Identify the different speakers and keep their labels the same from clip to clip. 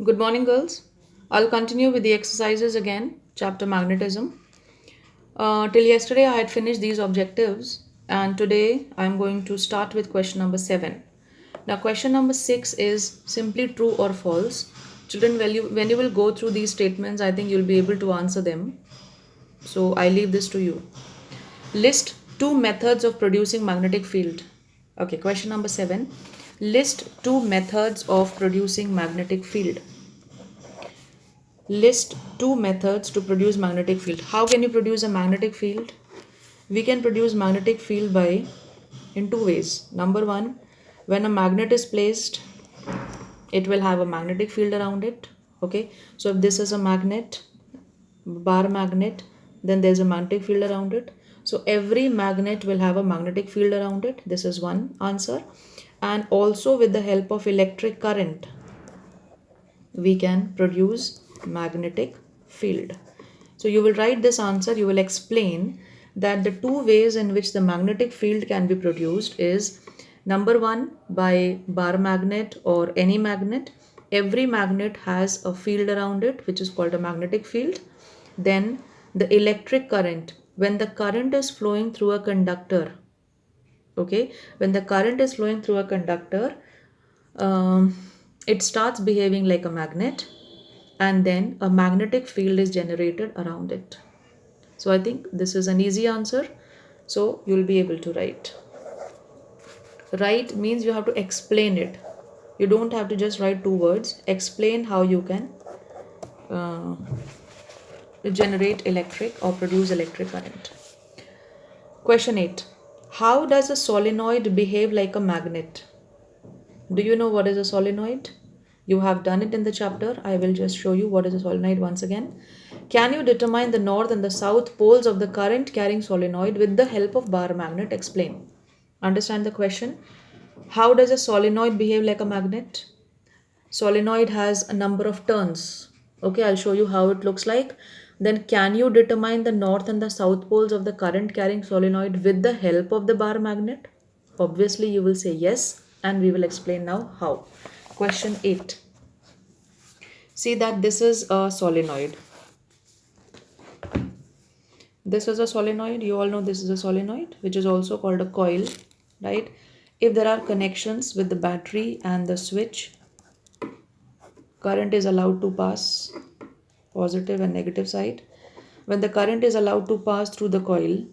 Speaker 1: Good morning, girls. I'll continue with the exercises again, chapter magnetism. Till yesterday, I had finished these objectives, and today I'm going to start with question number 7. Now, question number 6 is simply true or false. Children, when you will go through these statements, I think you'll be able to answer them. So, I leave this to you. List two methods of producing magnetic field. Okay, question number 7. List two methods of producing magnetic field. List two methods to produce magnetic field. How can you produce a magnetic field? We can produce magnetic field by in two ways. Number one, when a magnet is placed, it will have a magnetic field around it. Okay, so if this is a magnet, bar magnet, then there's a magnetic field around it. So every magnet will have a magnetic field around it. This is one answer. And also with the help of electric current, we can produce magnetic field. So you will write this answer, you will explain that the two ways in which the magnetic field can be produced is number one, by bar magnet or any magnet. Every magnet has a field around it which is called a magnetic field. Then the electric current, when the current is flowing through a conductor, okay, when the current is flowing through a conductor, um, it starts behaving like a magnet, and then a magnetic field is generated around it. So I think this is an easy answer. So you'll be able to write. Write means you have to explain it. You don't have to just write two words. Explain how you can uh, generate electric or produce electric current. Question 8. How does a solenoid behave like a magnet? Do you know what is a solenoid? You have done it in the chapter. I will just show you what is a solenoid once again. Can you determine the north and the south poles of the current carrying solenoid with the help of bar magnet? Explain. Understand the question? How does a solenoid behave like a magnet? Solenoid has a number of turns. Okay, I'll show you how it looks like. Then can you determine the north and the south poles of the current carrying solenoid with the help of the bar magnet? Obviously, you will say yes, and we will explain now how. Question 8. See that this is a solenoid. This is a solenoid. You all know this is a solenoid, which is also called a coil, right? If there are connections with the battery and the switch, current is allowed to pass, positive and negative side. When the current is allowed to pass through the coil,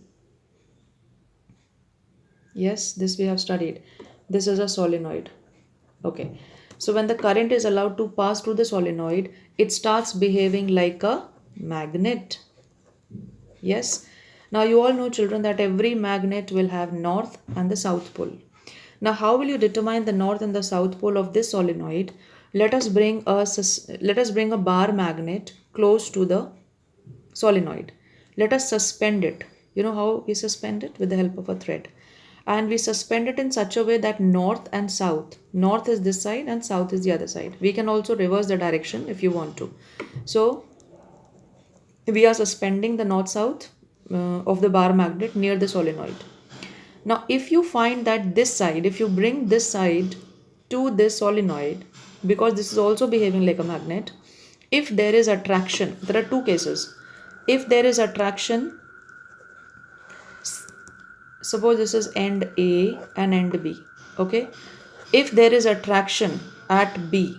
Speaker 1: yes, this we have studied. This is a solenoid. Okay. So when the current is allowed to pass through the solenoid, it starts behaving like a magnet. Yes. Now you all know, children, that every magnet will have north and the south pole. Now how will you determine the north and the south pole of this solenoid? Let us bring a bar magnet close to the solenoid. Let us suspend it. You know how we suspend it? With the help of a thread. And we suspend it in such a way that north and south, north is this side and south is the other side. We can also reverse the direction if you want to. So we are suspending the north south of the bar magnet near the solenoid. Now if you find that this side, if you bring this side to this solenoid, because this is also behaving like a magnet, if there is attraction, there are two cases. If there is attraction, suppose this is end A and end B, okay? If there is attraction at B,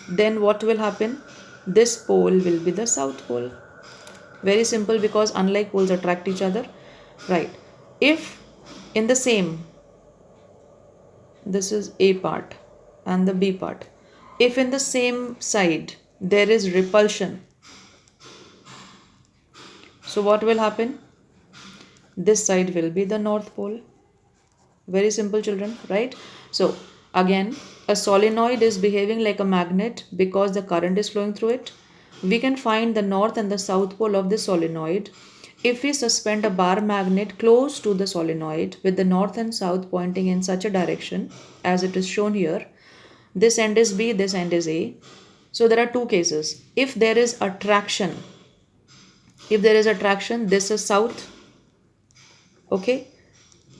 Speaker 1: then what will happen? This pole will be the south pole. Very simple, because unlike poles attract each other, right? If in the same, this is A part and the B part, if in the same side there is repulsion, so what will happen? This side will be the north pole. Very simple, children, right? So again, a solenoid is behaving like a magnet because the current is flowing through it. We can find the north and the south pole of the solenoid if we suspend a bar magnet close to the solenoid with the north and south pointing in such a direction as it is shown here. This end is B, this end is A. So there are two cases. If there is attraction, this is south, okay,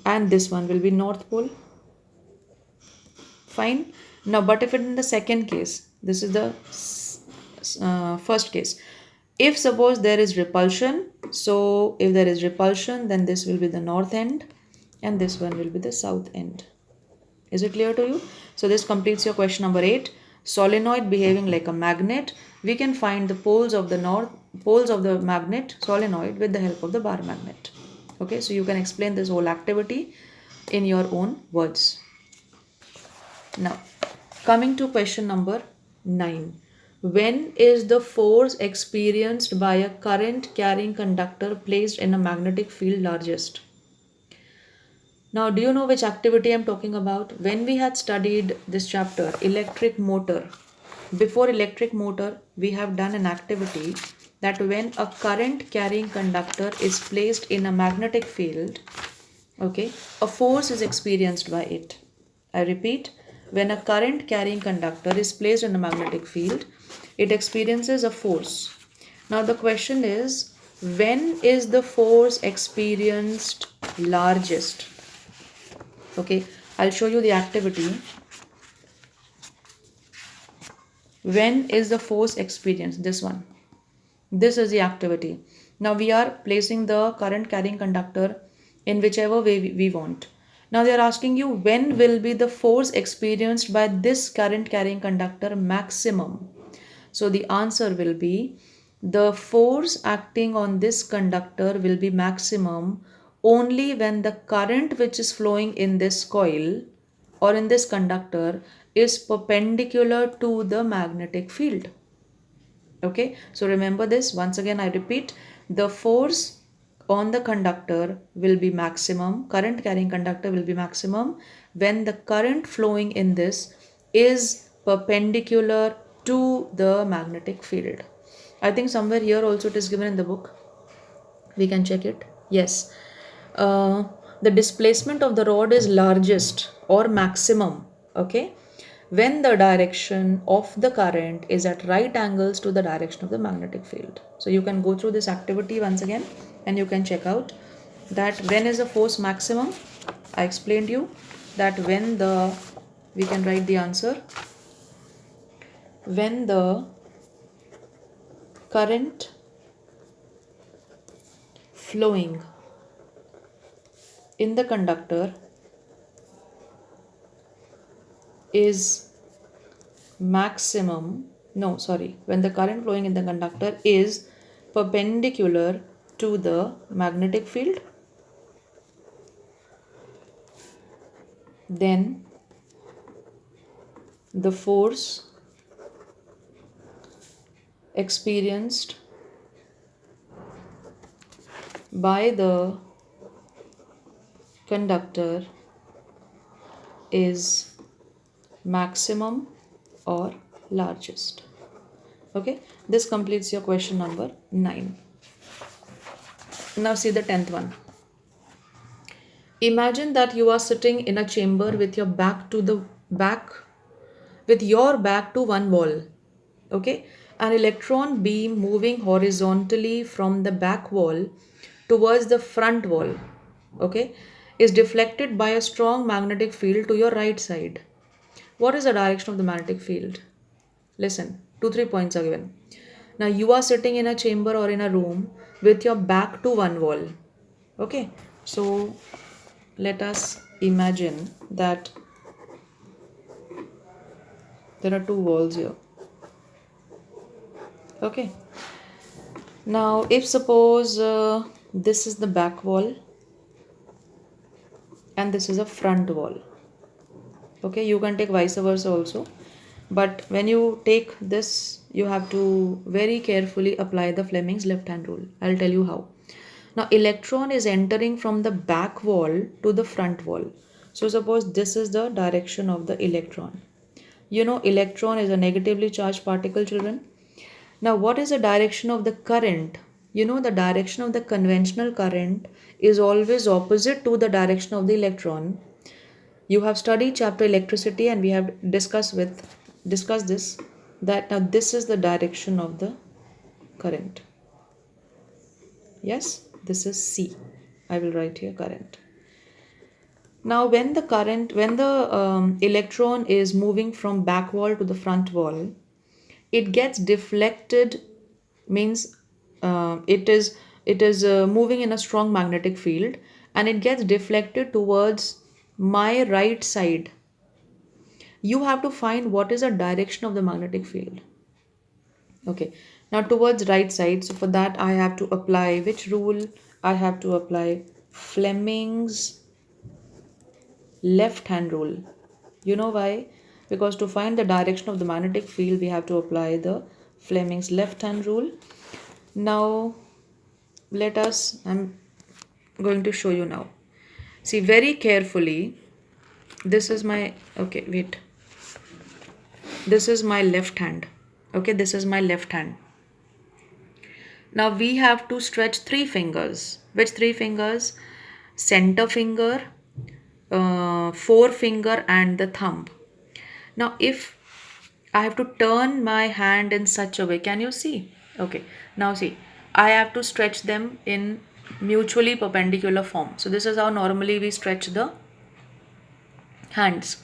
Speaker 1: and this one will be north pole. Fine. Now, but if in the second case, This is the first case. If suppose there is repulsion, so if there is repulsion, then this will be the north end and this one will be the south end. Is it clear to you? So this completes your question number 8. Solenoid behaving like a magnet. We can find the poles of the magnet solenoid with the help of the bar magnet. Okay, so you can explain this whole activity in your own words. Now, coming to question number 9. When is the force experienced by a current carrying conductor placed in a magnetic field largest? Now, do you know which activity I'm talking about? When we had studied this chapter, electric motor, before electric motor, we have done an activity that when a current carrying conductor is placed in a magnetic field, okay, a force is experienced by it. I repeat, when a current carrying conductor is placed in a magnetic field, it experiences a force. Now, the question is, when is the force experienced largest? Okay, I'll show you the activity. When is the force experienced? This one. This is the activity. Now we are placing the current carrying conductor in whichever way we want. Now they are asking you, when will be the force experienced by this current carrying conductor maximum? So the answer will be, the force acting on this conductor will be maximum only when the current which is flowing in this coil or in this conductor is perpendicular to the magnetic field. Okay, so remember this. Once again, I repeat, the force on the conductor will be maximum, current carrying conductor will be maximum when the current flowing in this is perpendicular to the magnetic field. I think somewhere here also it is given in the book. We can check it. Yes. The displacement of the rod is largest or maximum, okay, when the direction of the current is at right angles to the direction of the magnetic field. So you can go through this activity once again and you can check out that when is the force maximum. I explained you that we can write the answer, when the current flowing in the conductor is maximum, no sorry, when the current flowing in the conductor is perpendicular to the magnetic field, then the force experienced by the conductor is maximum or largest. Okay, this completes your question number 9. Now see the 10th one. Imagine that you are sitting in a chamber with your back to one wall. Okay, an electron beam moving horizontally from the back wall towards the front wall, okay, is deflected by a strong magnetic field to your right side. What is the direction of the magnetic field? Listen, 2-3 points are given. Now you are sitting in a chamber or in a room with your back to one wall. Okay, so let us imagine that there are two walls here. Okay, now if suppose this is the back wall and this is a front wall. Okay, you can take vice versa also, but when you take this you have to very carefully apply the Fleming's left hand rule. I'll tell you how. Now electron is entering from the back wall to the front wall. So suppose this is the direction of the electron. You know electron is a negatively charged particle, children. Now what is the direction of the current? You know the direction of the conventional current is always opposite to the direction of the electron. You have studied chapter electricity and we have discussed this, that now this is the direction of the current. Yes, this is C. I will write here current. Now when the electron is moving from back wall to the front wall, it gets deflected, means it is moving in a strong magnetic field, and it gets deflected towards my right side. You have to find what is the direction of the magnetic field. Okay, now towards right side. So for that I have to apply which rule? I have to apply Fleming's left hand rule. You know why? Because to find the direction of the magnetic field, we have to apply the Fleming's left hand rule. Now I'm going to show you now. See very carefully. This is my, okay, wait. This is my left hand. Okay, this is my left hand. Now we have to stretch three fingers. Which three fingers? Center finger, forefinger, and the thumb. Now if I have to turn my hand in such a way, can you see? Okay, now see, I have to stretch them in mutually perpendicular form. So this is how normally we stretch the hands.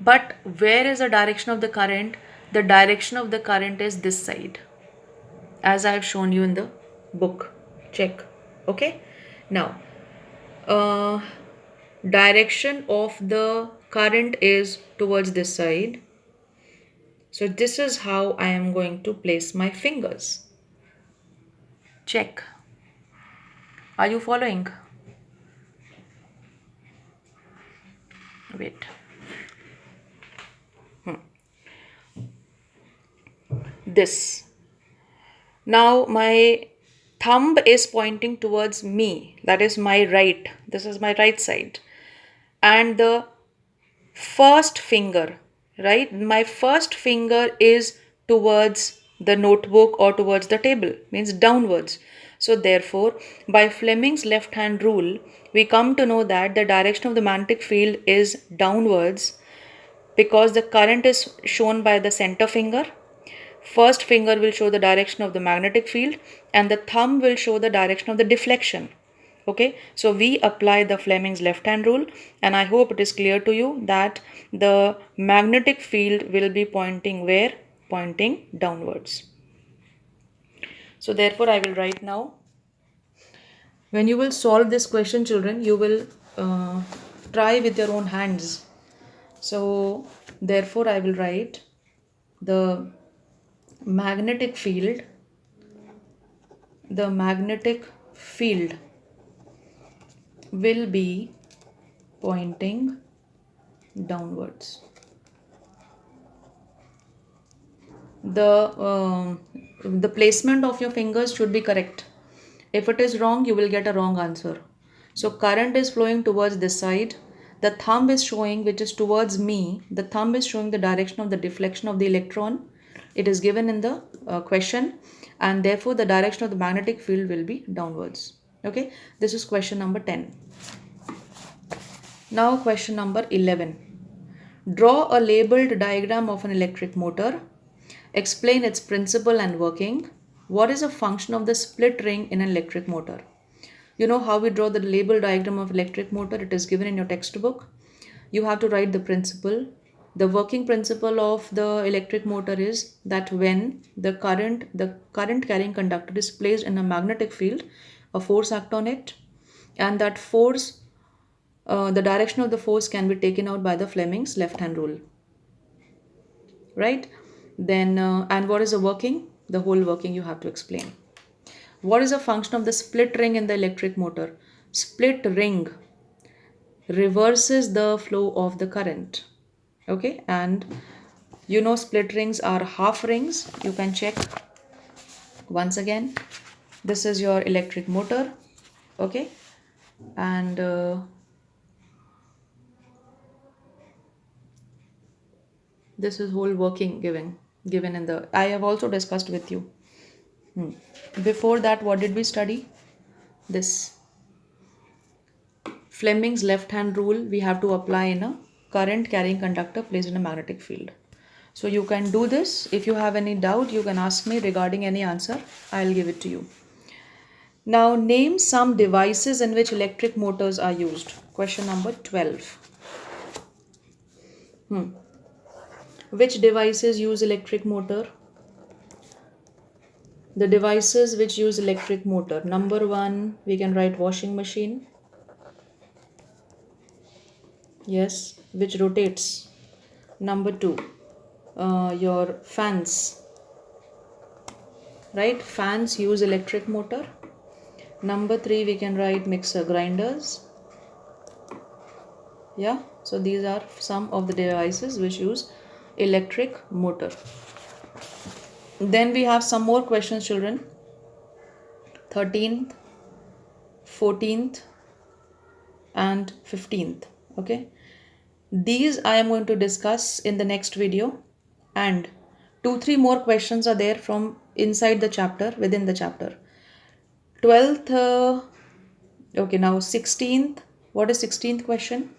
Speaker 1: But where is the direction of the current? The direction of the current is this side, as I have shown you in the book. Check. Okay. Now, direction of the current is towards this side. So this is how I am going to place my fingers. Check. Are you following? Wait. This. Now my thumb is pointing towards me, that is my right. This is my right side. And the first finger, right? My first finger is towards the notebook or towards the table, means downwards. So therefore, by Fleming's left hand rule, we come to know that the direction of the magnetic field is downwards because the current is shown by the center finger. First finger will show the direction of the magnetic field and the thumb will show the direction of the deflection. Okay, so we apply the Fleming's left hand rule, and I hope it is clear to you that the magnetic field will be pointing where? Pointing downwards. So therefore I will write now. When you will solve this question, children, you will try with your own hands. So therefore I will write the magnetic field will be pointing downwards. The placement of your fingers should be correct. If it is wrong, you will get a wrong answer. So current is flowing towards this side. The thumb is showing, which is towards me. The thumb is showing the direction of the deflection of the electron. It is given in the question, and therefore the direction of the magnetic field will be downwards. Okay, this is question number 10. Now question number 11. Draw a labeled diagram of an electric motor. Explain its principle and working. What is a function of the split ring in an electric motor? You know how we draw the label diagram of electric motor? It is given in your textbook. You have to write the principle. The working principle of the electric motor is that when the current carrying conductor is placed in a magnetic field, a force acts on it, and that force, the direction of the force can be taken out by the Fleming's left hand rule. Right? Then, and what is the working? The whole working you have to explain. What is the function of the split ring in the electric motor? Split ring reverses the flow of the current. Okay, and you know split rings are half rings. You can check once again. This is your electric motor. Okay, and this is whole working given in the, I have also discussed with you. Before that, what did we study? This Fleming's left hand rule we have to apply in a current carrying conductor placed in a magnetic field. So you can do this. If you have any doubt, you can ask me regarding any answer. I'll give it to you. Now name some devices in which electric motors are used. Question number 12. Which devices use electric motor? The devices which use electric motor. Number 1, we can write washing machine. Yes, which rotates. Number 2, your fans. Right, fans use electric motor. Number 3, we can write mixer grinders. Yeah, so these are some of the devices which use electric motor. Then we have some more questions, children. 13th, 14th and 15th. Okay, these I am going to discuss in the next video, and 2-3 more questions are there from inside the chapter, within the chapter. 12th, okay, now 16th. What is 16th question?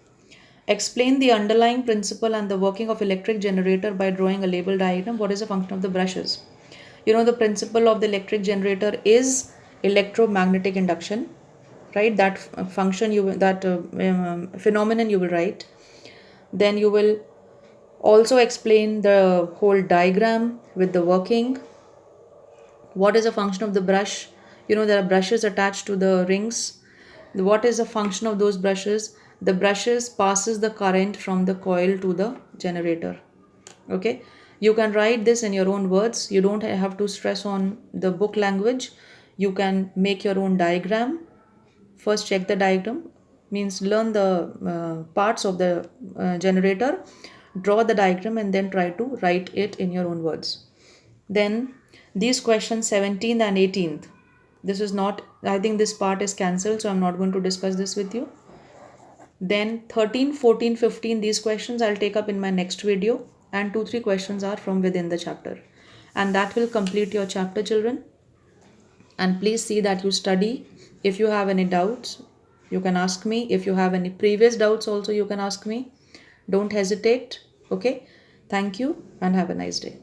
Speaker 1: Explain the underlying principle and the working of electric generator by drawing a label diagram. What is the function of the brushes? You know, the principle of the electric generator is electromagnetic induction, right? That function you will, that phenomenon you will write. Then you will also explain the whole diagram with the working. What is the function of the brush? You know, there are brushes attached to the rings. What is the function of those brushes? The brushes passes the current from the coil to the generator. Okay, you can write this in your own words. You don't have to stress on the book language. You can make your own diagram. First check the diagram, means learn the parts of the generator, draw the diagram, and then try to write it in your own words. Then these questions 17th and 18th, this is not, I think this part is cancelled, so I'm not going to discuss this with you. Then 13, 14, 15, these questions I'll take up in my next video, and 2-3 questions are from within the chapter, and that will complete your chapter, children. And please see that you study. If you have any doubts, you can ask me. If you have any previous doubts also, you can ask me. Don't hesitate. Okay, thank you and have a nice day.